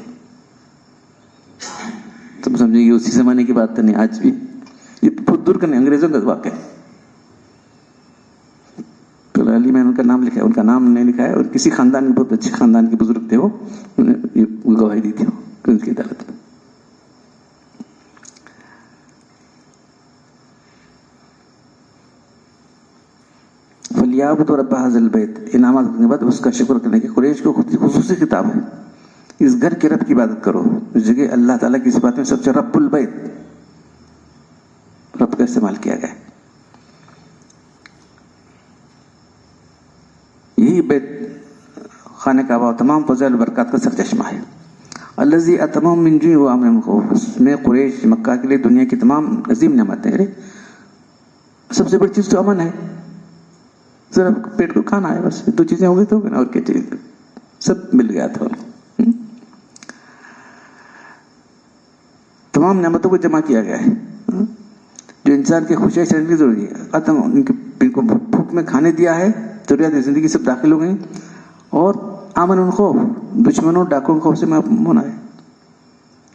تم سمجھیں گے اسی زمانے کی بات تو نہیں، آج بھی یہ بہت دور کرنے انگریزوں کا واقعہ ہے. علی میں ان کا نام لکھا ہے، ان کا نام نہیں لکھا ہے، اور کسی خاندان کے بہت اچھے خاندان کے بزرگ تھے، وہ انہوں نے یہ گواہی دی تھی ان کی عدالت میں. فَلْيَعْبُدُوا رَبَّ هَذَا الْبَيْتِ، انعامات کرنے کے بعد اس کا شکر کرنے کی قریش کو خصوصی خطاب ہے. اس گھر کے رب کی عبادت کرو. اس جگہ اللہ تعالیٰ کی صفات میں سب سے رب البیت، رب کا استعمال کیا گیا ہے. یہی بیت خانہ کعبہ و تمام فضائل و برکات کا سرچشمہ ہے. الذی اتمم من جوع و امن من خوف، اس میں قریش مکہ کے لیے دنیا کی تمام عظیم نعمتیں ہیں. سب سے بڑی چیز تو امن ہے، ذرا پیٹ کو کھانا ہے، بس دو چیزیں ہو گئی تو اور کیا چیز، سب مل گیا تھا. تمام نعمتوں کو جمع کیا گیا ہے جو انسان کی خوشی شریر کی ضروری ہے. ان کو بھوک میں کھانے دیا ہے، ضروریات زندگی سب داخل ہو گئی. اور امن ان خوف، دشمنوں ڈاکوں خوف سے محفوظ ہونا ہے،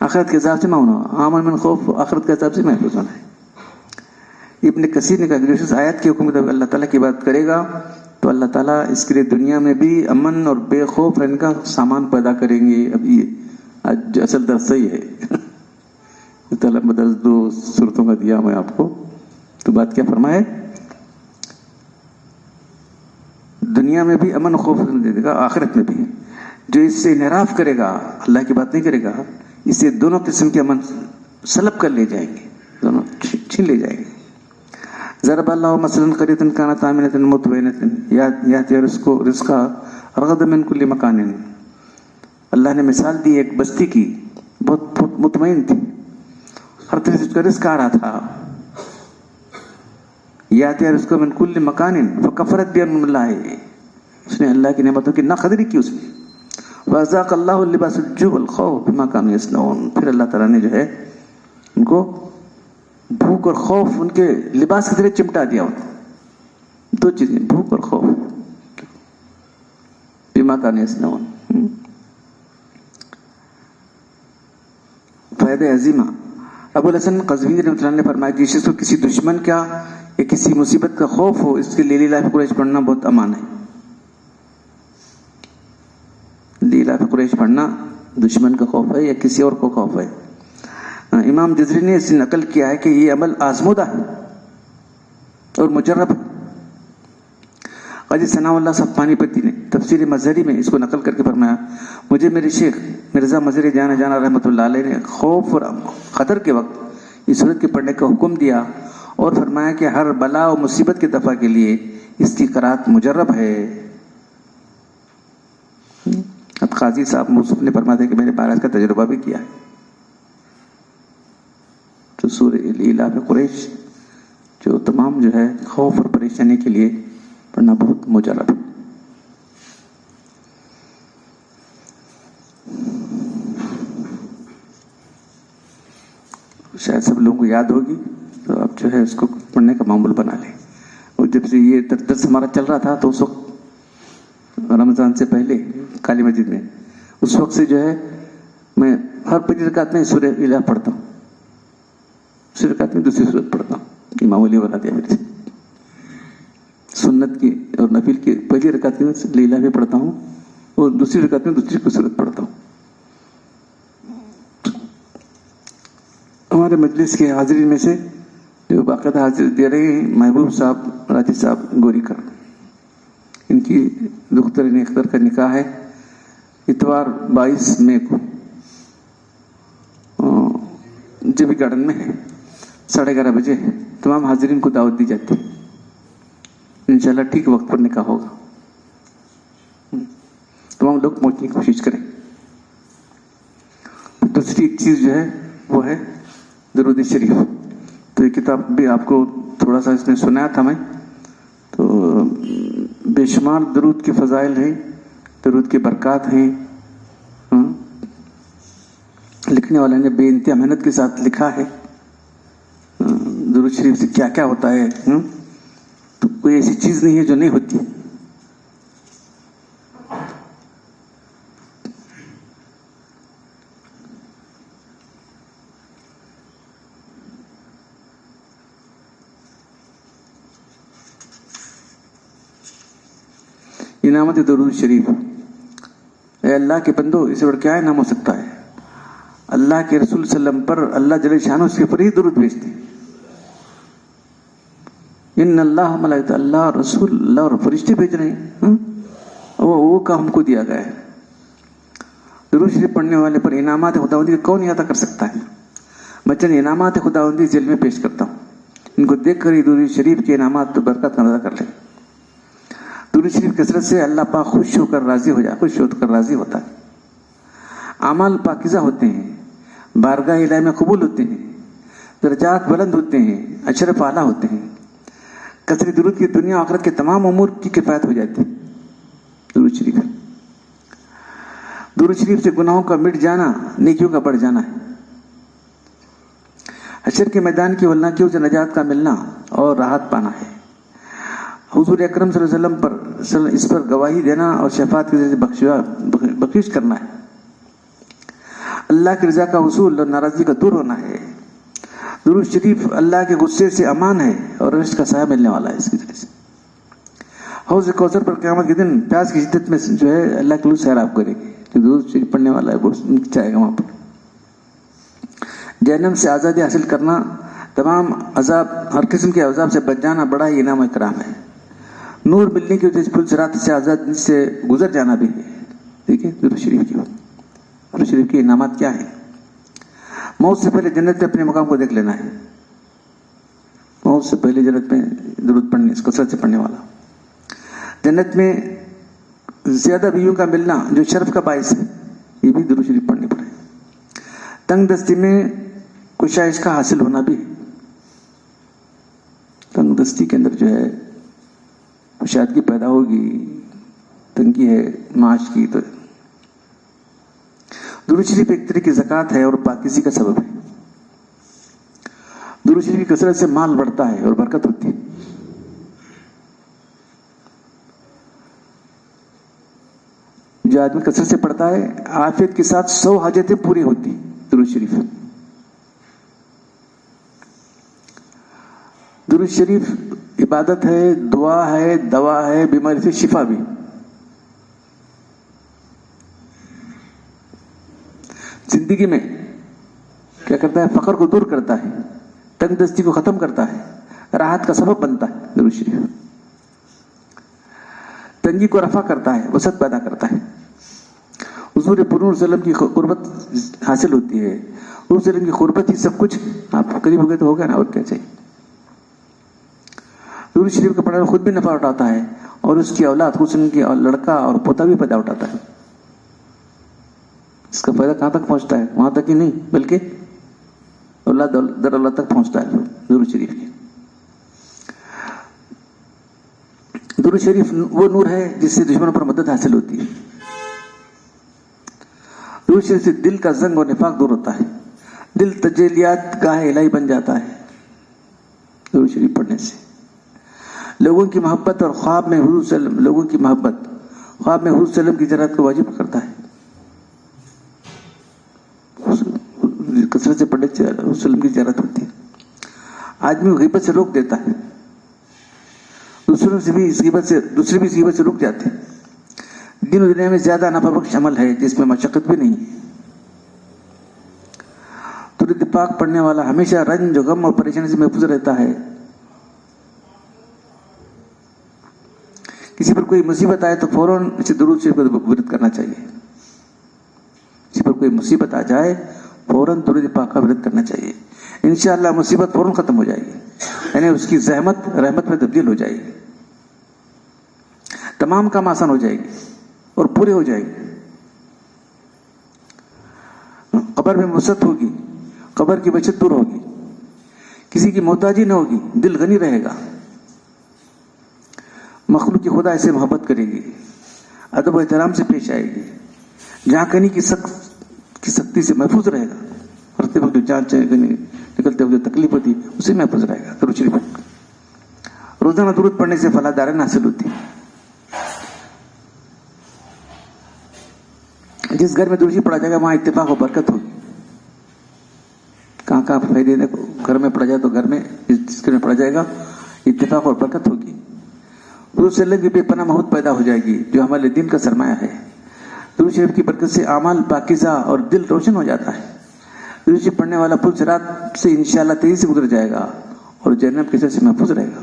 آخرت کے عذاب سے نہ ہونا. امن من خوف، آخرت کے عذاب سے محفوظ ہونا ہے. ابن کثیر نے کہا کہ جو اس آیت کے حکم مطابق اللہ تعالیٰ کی بات کرے گا تو اللہ تعالیٰ اس کے لیے دنیا میں بھی امن اور بے خوف رہنے کا سامان پیدا کریں گے. اب یہ آج اصل درس صحیح ہے. تعالیٰ مدرس 2 صورتوں کا دیا میں آپ کو، تو بات کیا فرمائے، دنیا میں بھی امن خوف دے گا، آخرت میں بھی. جو اس سے انحراف کرے گا، اللہ کی بات نہیں کرے گا، اسے دونوں قسم کے امن سلب کر لے جائیں گے، دونوں چھین لے جائیں گے. ضرب اللہ مثلا قریۃ کانت آمنۃ مطمئنۃ یأتیہا رزقہا رغدا من کل مکان. اللہ نے مثال دی ایک بستی کی، بہت مطمئن تھی، ہر طرح سے اس کا رزق آ رہا تھا. یأتیہا رزقہا من کل مکان فکفرت بانعم اللہ، اس نے اللہ کی نعمتوں کی ناقدری کی اس نے. وَأَذَاقَ اللَّهُ لِبَاسَ الْجُوعِ وَالْخَوْفِ بِمَا كَانُوا يَصْنَعُونَ. پھر اللہ تعالیٰ نے جو ہے ان کو بھوک اور خوف ان کے لباس کی طرح چمٹا دیا. ان دو چیزیں، بھوک اور خوف. بِمَا كَانُوا يَصْنَعُونَ. فائدہ عظیمہ. ابو الحسن قزوینی رحمۃ اللہ نے فرمایا کہ جس کو کسی دشمن کا یا کسی مصیبت کا خوف ہو، اس کے لیے لیلاف قریش پڑھنا بہت امان ہے. لیلاف قریش پڑھنا دشمن کا خوف ہے یا کسی اور کو خوف ہے. امام جزری نے اسے نقل کیا ہے کہ یہ عمل آزمودہ ہے اور مجرب ہے. قاضی ثناء اللہ صاحب پانی پتی نے تفسیر مظہری میں اس کو نقل کر کے فرمایا، مجھے میرے شیخ مرزا مظہری جانا رحمۃ اللہ علیہ نے خوف اور خطر کے وقت اس صورت کے پڑھنے کا حکم دیا اور فرمایا کہ ہر بلا و مصیبت کے دفع کے لیے اس کی قرات مجرب ہے. اب قاضی صاحب موصوف نے فرمایا تھا کہ میں نے بارہ کا تجربہ بھی کیا ہے. تو سورہ لیلاف قریش جو تمام جو ہے خوف اور پریشانی کے لیے پڑھنا بہت مجرب ہے. شاید سب لوگوں کو یاد ہوگی، تو اب جو ہے اس کو پڑھنے کا معمول بنا لیں. اور جب سے یہ درس ہمارا چل رہا تھا تو اس وقت رمضان سے پہلے کالی مسجد میں، اس وقت سے جو ہے میں ہر پہلی رکعت میں سورہ لیلاف پڑھتا ہوں، دوسری رکعت میں دوسری سورت پڑھتا ہوں. یہ معمولی بنا دیا میرے سے. سنت کی اور نفل کی پہلی رکعت میں لیلاف بھی پڑھتا ہوں اور دوسری رکعت میں دوسری کو سورت پڑھتا ہوں. ہمارے مجلس کے حاضرین میں سے جو باقاعدہ حاضر دے رہے ہیں، محبوب صاحب راجی صاحب گوری کر، ان کی دختر اختر کا نکاح ہے اتوار 22 مئی کو جے بی گارڈن میں ہے، 11:30 بجے. تمام حاضرین کو دعوت دی جاتی ہے. انشاءاللہ ٹھیک وقت پر نکاح ہوگا. تمام لوگ پہنچنے کی کوشش کریں. دوسری ایک چیز جو ہے وہ ہے درود شریف. تو یہ کتاب بھی آپ کو تھوڑا سا اس میں سنایا تھا میں. تو بے شمار درود کے فضائل ہیں، درود کی برکات ہیں. لکھنے والے نے بے انتہا محنت کے ساتھ لکھا ہے. درود شریف سے کیا کیا ہوتا ہے، تو کوئی ایسی چیز نہیں ہے جو نہیں ہوتی. انعامت درود شریف. اے اللہ کے بندو، اسے بڑھ کیا انعام ہو سکتا ہے؟ اللہ کے رسول صلی اللہ علیہ وسلم پر اللہ جل شانہ اس کے پر ہی درود بھیجتے. ان اللہ ملائکۃ، اللہ رسول اللہ اور فرشتے بھیج رہے ہیں. وہ کام ہم کو دیا گیا ہے. درود شریف پڑھنے والے پر انعامات خداوندی کون احاطہ کر سکتا ہے؟ میں چند انعامات خداوندی ذیل میں پیش کرتا ہوں. ان کو دیکھ کر ہی درود شریف کے انعامات تو برکت کا اندازہ کر لیں. درود شریف کثرت سے اللہ پاک خوش ہو کر راضی ہوتا ہے. اعمال پاکیزہ ہوتے ہیں، بارگاہ الہی میں قبول ہوتے ہیں، درجات بلند ہوتے ہیں، اشرف اعلیٰ ہوتے ہیں. کثرت درود کی دنیا آخرت کے تمام امور کی کفایت ہو جاتی ہے. درود شریف سے گناہوں کا مٹ جانا، نیکیوں کا بڑھ جانا ہے. حشر کے میدان کی ہولناکیوں سے نجات کا ملنا اور راحت پانا ہے. حضور اکرم صلی اللہ علیہ وسلم پر اس پر گواہی دینا اور شفاعت کے ذریعے بخشش کرنا ہے. اللہ کی رضا کا حصول اور ناراضی کا دور ہونا ہے. درود شریف اللہ کے غصے سے امان ہے اور عرش کا سایہ ملنے والا ہے. اس کی ذریعے سے حوض کوثر پر قیامت کے دن پیاس کی شدت میں جو ہے اللہ کے لطف سیراب کرے گی. جو درود شریف پڑھنے والا ہے وہ چاہے گا وہاں پر. جہنم سے آزادی حاصل کرنا، تمام عذاب، ہر قسم کے عذاب سے بچ جانا بڑا ہی انعام و اکرام ہے. نور ملنے کی وجہ سے پل صراط سے آزاد سے گزر جانا بھی ہے. دیکھیں درود شریف کے انعامات کیا ہیں. موت سے پہلے جنت میں اپنے مقام کو دیکھ لینا ہے. موت سے پہلے جنت میں درود پڑھنے، اس کثرت سے پڑھنے والا. جنت میں زیادہ بیویوں کا ملنا جو شرف کا باعث ہے، یہ بھی درود شریف پڑھنے پر ہے. تنگ دستی میں کشائش کا حاصل ہونا بھی ہے. تنگ دستی کے اندر جو ہے کشادگی پیدا ہوگی، تنگی ہے معاش کی، تو درود شریف ایک طرح کی زکوٰۃ ہے اور پاکیزی کا سبب ہے. درود شریف کی کثرت سے مال بڑھتا ہے اور برکت ہوتی ہے. جو آدمی کثرت سے پڑھتا ہے عافیت کے ساتھ 100 حاجتیں پوری ہوتی. درود شریف درود شریف عبادت ہے، دعا ہے، دوا ہے، بیماری سے شفا بھی. زندگی میں کیا کرتا ہے؟ فقر کو دور کرتا ہے، تنگ دستی کو ختم کرتا ہے، راحت کا سبب بنتا ہے. درود شریف تنگی کو رفع کرتا ہے، وسعت پیدا کرتا ہے. حضور پرنور صلی اللہ علیہ وسلم کی قربت حاصل ہوتی ہے. حضور صلی اللہ علیہ وسلم کی قربت ہی سب کچھ. آپ قریب ہو گئے تو ہوگا نا، اور کیا چاہیے. درود شریف کا پڑھنا خود بھی نفع اٹھاتا ہے اور اس کی اولاد، حسن کی لڑکا اور پوتا بھی پیدا اٹھاتا ہے. اس کا فائدہ کہاں تک پہنچتا ہے؟ وہاں تک ہی نہیں بلکہ اولاد در اولاد تک پہنچتا ہے درود شریف کی. درود شریف وہ نور ہے جس سے دشمنوں پر مدد حاصل ہوتی ہے. درود شریف سے دل کا زنگ اور نفاق دور ہوتا ہے. دل تجلیات گاہ الہی بن جاتا ہے درود شریف پڑھنے سے. لوگوں کی محبت اور خواب میں حضور صلی اللہ علیہ وسلم، لوگوں کی محبت خواب میں حضور صلی اللہ علیہ وسلم کی زیارت کو واجب کرتا ہے. کثرت سے پڑھنے سے حضور صلی اللہ علیہ وسلم کی زیارت ہوتی ہے. آدمی کو غیبت سے روک دیتا ہے. دوسرے بھی اس غیبت سے رک جاتے ہیں. دین و دنیا میں زیادہ نفع بخش عمل ہے جس میں مشقت بھی نہیں ہے. درود پاک پڑھنے والا ہمیشہ رنج، غم اور پریشانی سے محفوظ رہتا ہے. کسی پر کوئی مصیبت آئے تو فوراً اسے درود شریف کا ورد کرنا چاہیے. کسی پر کوئی مصیبت آ جائے فوراً درود پاک کا ورد کرنا چاہیے. انشاءاللہ مصیبت فوراً ختم ہو جائے گی، یعنی اس کی زحمت رحمت میں تبدیل ہو جائے گی. تمام کام آسان ہو جائے گی اور پورے ہو جائے گی. قبر میں وسعت ہوگی، قبر کی بچت دور ہوگی، کسی کی محتاجی نہ ہوگی، دل غنی رہے گا. مخلوق کی خدا اسے محبت کرے گی، ادب و احترام سے پیش آئے گی، جہاں کنی کی سختی سے محفوظ رہے گا. مرتے وقت جو جان نکلتے وقت جو تکلیف ہوتی اسے محفوظ رہے گا. درود شریف روزانہ درود پڑھنے سے فلاح دارین حاصل ہوتی. جس گھر میں درود شریف پڑھا جائے گا وہاں اتفاق و برکت ہوگی. کہاں کہاں فائدے دیکھو، گھر میں پڑھا جائے تو گھر میں جس گھر میں پڑھا جائے گا اتفاق اور برکت ہوگی. درود صلی اللہ علیہ وسلم کی بے پناہ محبت پیدا ہو جائے گی جو ہمارے دین کا سرمایہ ہے. درود شریف کی برکت سے اعمال پاکیزہ اور دل روشن ہو جاتا ہے. درود شریف پڑھنے والا پل صراط سے انشاءاللہ تیزی سے گزر جائے گا اور جہنم کے شر سے محفوظ رہے گا.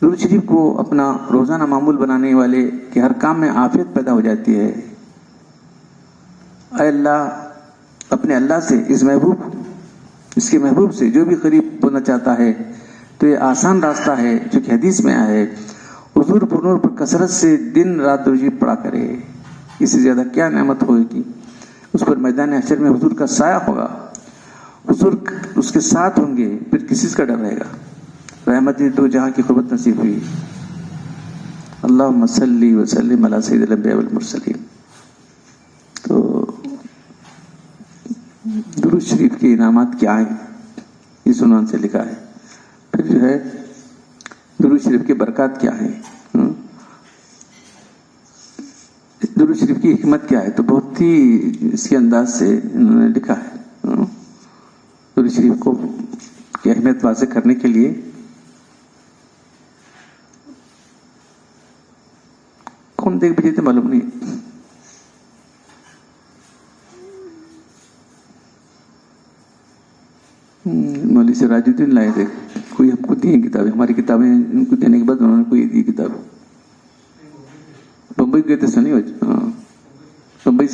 درود شریف کو اپنا روزانہ معمول بنانے والے کے ہر کام میں عافیت پیدا ہو جاتی ہے. اے اللہ، اپنے اللہ سے اس کے محبوب سے جو بھی قریب ہونا چاہتا ہے تو یہ آسان راستہ ہے جو کہ حدیث میں آیا ہے. حضور پر نور پر کثرت سے دن رات درود شریف پڑھا کرے. اس سے زیادہ کیا نعمت ہوگی. اس پر میدان حشر میں حضور کا سایہ ہوگا، حضور اس کے ساتھ ہوں گے، پھر کسی کا ڈر رہے گا. رحمت تو جہاں کی قربت نصیب ہوئی. اللہم صلی وسلم علی سید الانبیاء والمرسلین. تو درود شریف کے انعامات کیا ہیں اس عنوان سے لکھا ہے. پھر جو ہے درود شریف کے برکات کیا ہیں، درود شریف کی حکمت کیا ہے، تو بہت ہی اس کے انداز سے انہوں نے لکھا ہے. درود شریف کو کی اہمیت واضح کرنے کے لیے کون دیکھ بھیجے تھے معلوم نہیں. مولوی سے راج الدین لائے تھے، کوئی ہم کو دی کتابیں، ہماری کتابیں ان کو دینے کے بعد انہوں نے کوئی دی کتاب. بمبئی گئے تھے سنی. ہاں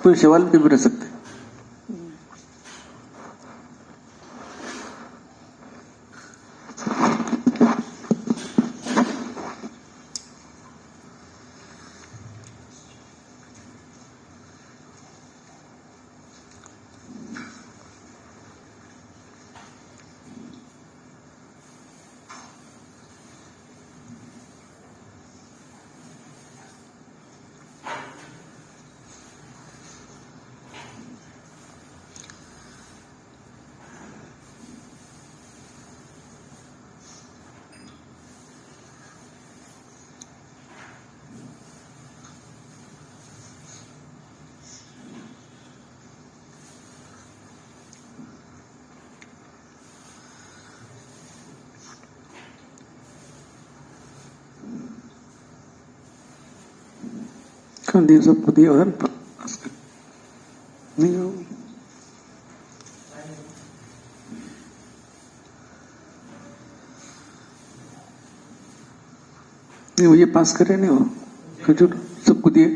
کوئی سوال بھی رہ سکتے. دیو سب کو دیا نہیں وہ یہ پاس کرے نہیں وہ کھجور سب کو دیے.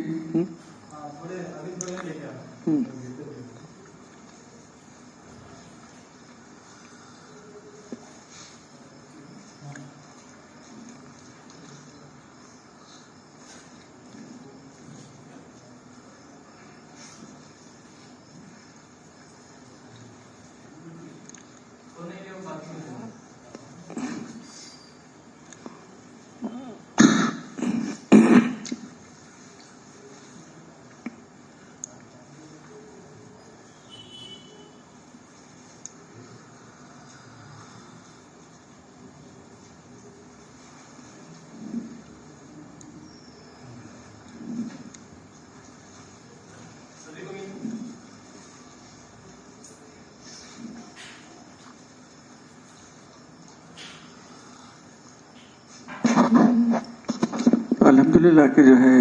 الحمدللہ کہ جو ہے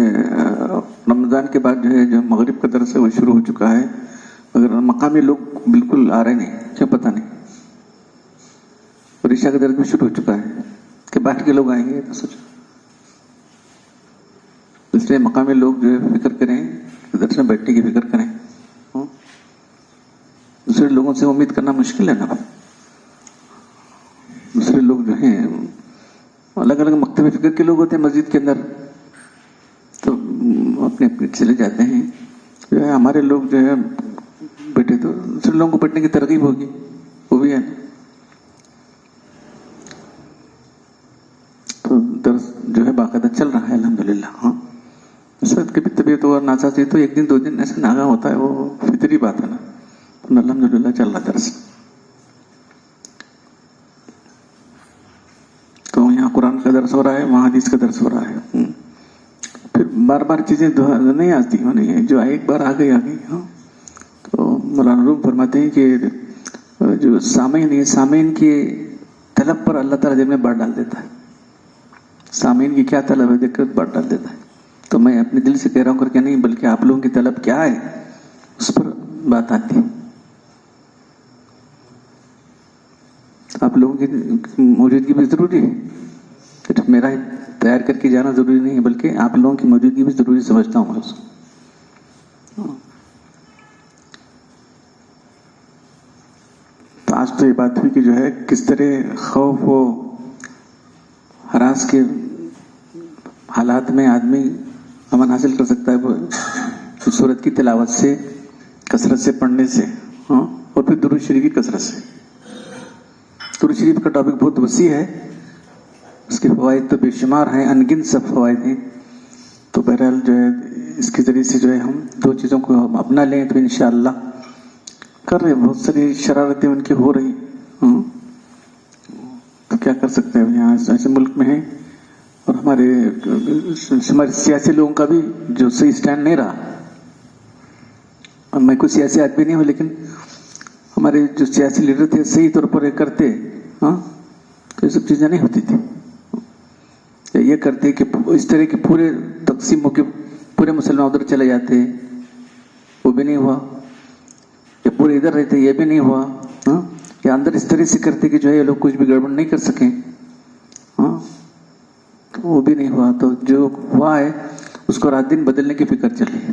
رمضان کے بعد جو ہے جو مغرب کا درس ہے وہ شروع ہو چکا ہے، مگر مقامی لوگ بالکل آ رہے نہیں، کیا پتہ نہیں. اور عشاء کا درس بھی شروع ہو چکا ہے کہ باہر کے لوگ آئیں گے تو سوچو. اس لیے مقامی لوگ جو ہے فکر کریں، درس میں بیٹھنے کی فکر کریں. دوسرے لوگوں سے امید کرنا مشکل ہے نا. دوسرے لوگ جو ہیں الگ الگ مکتب فکر کے لوگ ہوتے ہیں مسجد کے اندر، تو اپنے اپنے چلے جاتے ہیں. جو ہے ہمارے لوگ جو ہے بیٹھے تو دوسرے لوگوں کو بیٹھنے کی ترغیب ہوگی، وہ بھی ہے. تو درس جو ہے باقاعدہ چل رہا ہے الحمدللہ. ہاں اس وقت کبھی طبیعت اور ناسازی تو ایک دن دو دن ایسے ناغا ہوتا ہے، وہ فطری بات ہے نا. الحمدللہ چل رہا درس. تو یہاں قرآن کا درس ہو رہا ہے، وہاں حدیث کا درس ہو رہا ہے. پھر بار بار چیزیں نہیں آتی، نہیں جو ایک بار آ گئی. ہاں تو مولانا روم فرماتے ہیں کہ جو سامعین ہے، سامعین کی طلب پر اللہ تعالیٰ دل میں بات ڈال دیتا ہے. سامعین کی کیا طلب ہے دیکھ کر بات ڈال دیتا ہے. تو میں اپنے دل سے کہہ رہا ہوں کر کے نہیں، بلکہ آپ لوگوں کی طلب کیا ہے اس پر بات آتی ہے. آپ لوگوں کی موجودگی بھی ضروری ہے. صرف میرا ہی تیار کر کے جانا ضروری نہیں ہے، بلکہ آپ لوگوں کی موجودگی بھی ضروری سمجھتا ہوں میں اس کو. تو آج تو یہ بات ہوئی کہ جو ہے کس طرح خوف و ہراس کے حالات میں آدمی امن حاصل کر سکتا ہے، وہ سورت کی تلاوت سے، کثرت سے پڑھنے سے، اور پھر درود شریف کی کثرت سے. درود شریف کا ٹاپک بہت وسیع ہے، اس کے فوائد تو بے شمار ہیں، ان گنت سب فوائد ہیں. تو بہرحال جو ہے اس کے ذریعے سے جو ہے ہم دو چیزوں کو ہم اپنا لیں تو انشاءاللہ کر رہے. بہت ساری شرارتیں ان کی ہو رہی، تو کیا کر سکتے ہیں. یہاں ایسے ملک میں ہیں، اور ہمارے سیاسی لوگوں کا بھی جو صحیح سٹینڈ نہیں رہا. میں کوئی سیاسی آدمی نہیں ہوں، لیکن ہمارے جو سیاسی لیڈر تھے صحیح طور پر یہ کرتے، تو یہ سب چیزیں نہیں ہوتی تھی. یہ کرتے کہ اس طرح کے پورے تقسیم ہو کے پورے مسلمان ادھر چلے جاتے، وہ بھی نہیں ہوا. یا پورے ادھر رہتے، یہ بھی نہیں ہوا. یا اندر اس طرح سے کرتے کہ جو ہے یہ لوگ کچھ بھی گڑبڑ نہیں کر سکیں، وہ بھی نہیں ہوا. تو جو ہوا ہے اس کو رات دن بدلنے کی فکر چل رہی ہے.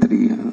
3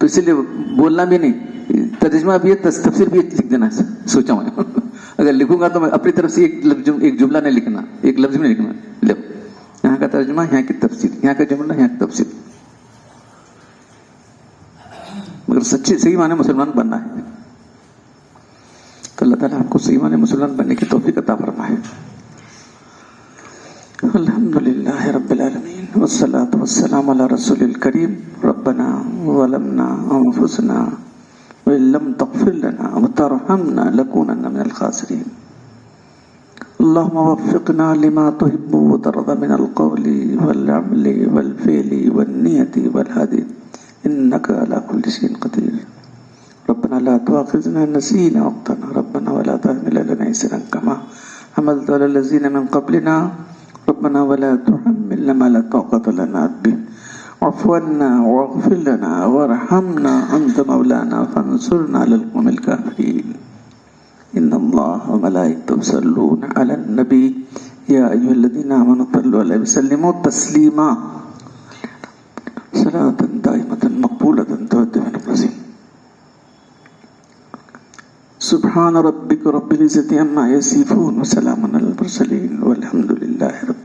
تو اسی لیے بولنا بھی نہیں، ترجمہ بھی ہے، تفسیر بھی لکھ دینا ہے، سوچا میں اگر لکھوں گا تو میں اپنی طرف سے ایک جملہ نہیں لکھنا، ایک لفظ نہیں لکھنا، یہاں کا ترجمہ، یہاں کی تفسیر، یہاں کا جملہ، یہاں کی تفسیر. مگر سچے صحیح معنی مسلمان بننا ہے تو اللہ تعالیٰ آپ کو صحیح معنی مسلمان بننے کی توفیق عطا فرمائے. الحمدللہ رب العالمین والصلاة والسلام علی رسول الکریم. ربنا ظلمنا انفسنا وإن لم تغفر لنا وترحمنا لنكونن من الخاسرين. اللهم وفقنا لما تحب وترضى من القول والعمل والفعل والنية والهدي إنك على كل شيء قدير. ربنا لا تؤاخذنا إن نسينا واخطأنا. ربنا ولا تحمل علينا إصرا كما حملت على الذين من قبلنا. ربنا ولا تحملنا ما لا طاقة لنا به. واعف عنا واغفر لنا وارحمنا أنت مولانا فانصرنا على القوم الكافرين. إن الله وملائكته يصلون على النبي يا أيها الذين آمنوا صلوا عليه وسلموا تسليما. صلاة دائمة مقبولة تؤدي من الرزق. سبحان ربك رب العزة عما يصفون وسلام على المرسلين والحمد لله رب